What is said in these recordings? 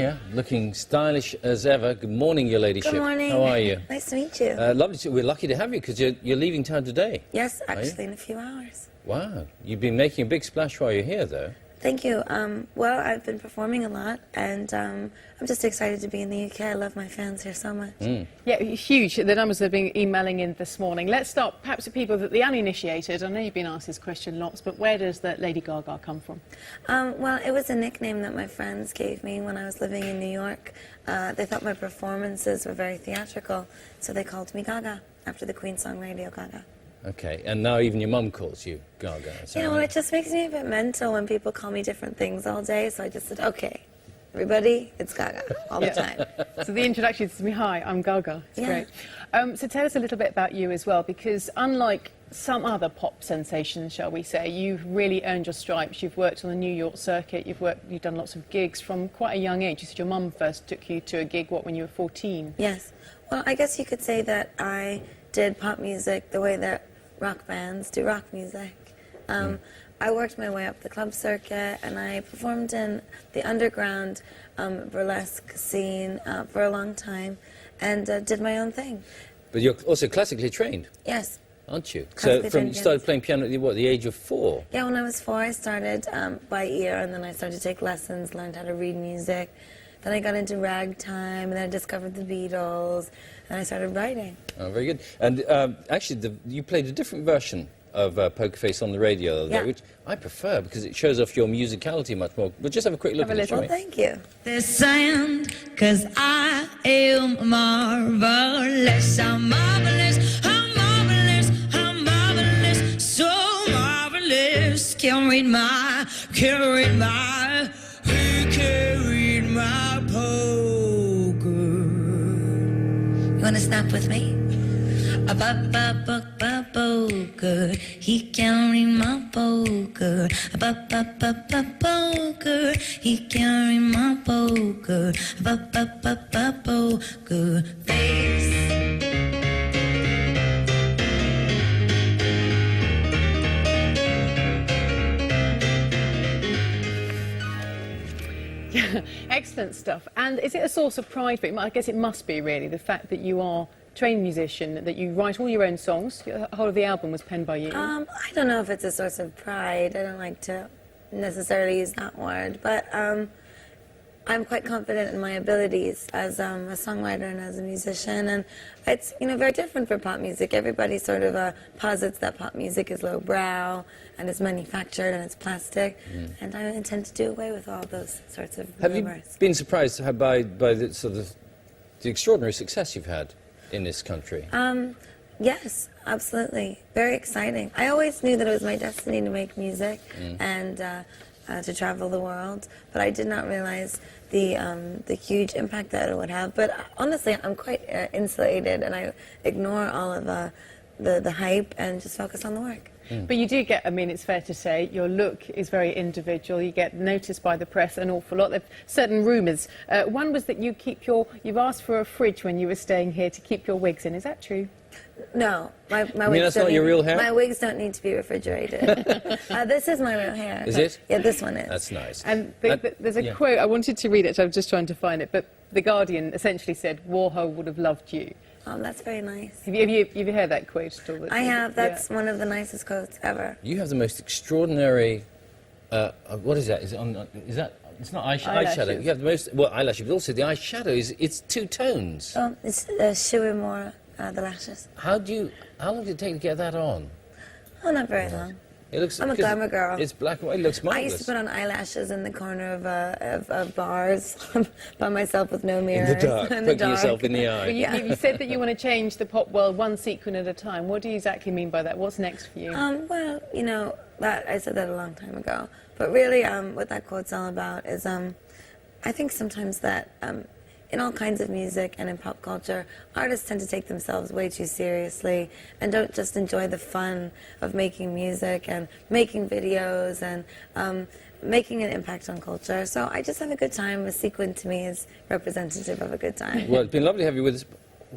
Yeah, looking stylish as ever. Good morning, your ladyship. Good morning. How are you? Nice to meet you. Lovely to. We're lucky to have you because you're leaving town today. Yes, actually, in a few hours. Wow, you've been making a big splash while you're here, though. Thank you. Well, I've been performing a lot, and I'm just excited to be in the UK. I love my fans here so much. Yeah, huge. The numbers have been emailing in this morning. Let's start perhaps with people that the uninitiated. I know you've been asked this question lots, but where does that Lady Gaga come from? Well, it was a nickname that my friends gave me when I was living in New York. They thought my performances were very theatrical, so they called me Gaga, after the Queen song Radio Gaga. Okay, and now even your mum calls you Gaga. You know, it just makes me a bit mental when people call me different things all day, so I just said, okay, everybody, it's Gaga, all the time. So the introduction is to me, hi, I'm Gaga. It's great. So tell us a little bit about you as well, because unlike some other pop sensations, shall we say, you've really earned your stripes. You've worked on the New York circuit, you've done lots of gigs from quite a young age. You said your mum first took you to a gig, when you were 14? Yes. Well, I guess you could say that I did pop music the way that rock bands do rock music. I worked my way up the club circuit, and I performed in the underground burlesque scene for a long time, and did my own thing. But you're also classically trained. Yes. Aren't you? So you started playing piano at the age of 4? Yeah, when I was 4, I started by ear, and then I started to take lessons, learned how to read music. Then I got into ragtime, and then I discovered the Beatles, and I started writing. Oh, very good. And actually, you played a different version of Poker Face on the radio the other day, which I prefer because it shows off your musicality much more. We'll just have a quick look at it, shall we? Well, thank you. The sand, 'cause I am marvelous, I'm marvelous, I'm marvelous, I'm marvelous, so marvelous. Can't read my poker. You want to snap with me? Poker, he can't read my poker. Poker, he can't read my poker. Poker face. Excellent stuff. And is it a source of pride for you? I guess it must be, really, the fact that you are a trained musician, that you write all your own songs. The whole of the album was penned by you. I don't know if it's a source of pride. I don't like to necessarily use that word, but I'm quite confident in my abilities as a songwriter and as a musician, and it's, you know, very different for pop music. Everybody sort of posits that pop music is lowbrow and it's manufactured and it's plastic, and I intend to do away with all those sorts of rumors. Have you been surprised by the sort of the extraordinary success you've had in this country? Yes, absolutely. Very exciting. I always knew that it was my destiny to make music and to travel the world, but I did not realize the huge impact that it would have. But honestly, I'm quite insulated, and I ignore all of the hype and just focus on the work. But you do get, I mean, it's fair to say, your look is very individual. You get noticed by the press an awful lot. There are certain rumours. One was that you've asked for a fridge when you were staying here to keep your wigs in. Is that true? No, my wigs that's not your real hair? My wigs don't need to be refrigerated. This is my real hair. Is it? Yeah, this one is. That's nice. And there's a quote, I wanted to read it, so I'm just trying to find it, but The Guardian essentially said, Warhol would have loved you. Oh, that's very nice. Have you heard that quote at all? I have. That's one of the nicest quotes ever. You have the most extraordinary... what is that? Is that... It's not eyeshadow. You have the most... Well, eyelashes, but also the eyeshadow it's 2 tones. Oh, it's Shuimura, the lashes. How long did it take to get that on? Oh, not very long. I'm a glamour girl. It's black and white. It looks marvellous. I used to put on eyelashes in the corner of bars by myself with no mirrors. In the dark, poking yourself in the eye. You said that you want to change the pop world one sequin at a time. What do you exactly mean by that? What's next for you? Well, you know, I said that a long time ago. But really, what that quote's all about is, I think sometimes that in all kinds of music and in pop culture, artists tend to take themselves way too seriously and don't just enjoy the fun of making music and making videos and making an impact on culture. So I just have a good time. A sequin to me is representative of a good time. Well, it's been lovely to have you with us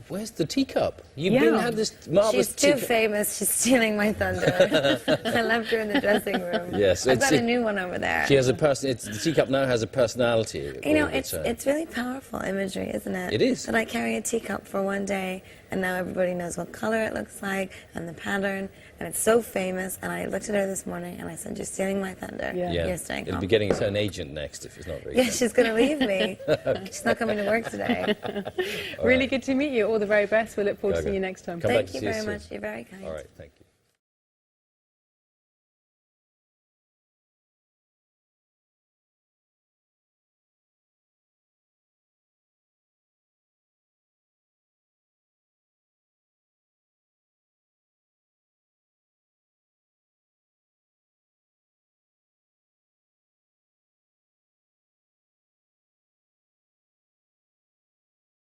Where's the teacup? You've Yeah. had this marvelous She's too teacup. famous. She's stealing my thunder. I left her in the dressing room. Yes, I've got a new one over there. She has a the teacup now has a personality. You know, all of its own. it's really powerful imagery, isn't it? It is. That I carry a teacup for one day, and now everybody knows what color it looks like and the pattern, and it's so famous. And I looked at her this morning, and I said, "You're stealing my thunder. Yeah. You're staying It'll home." be getting its own agent next if it's not very Yeah, good. she's going to leave me. She's not coming to work today. Really good to meet you. All the very best. We'll look forward to Gaga. seeing you next time. Come back Thank to you see us very soon. much. You're very kind. All right, thank you.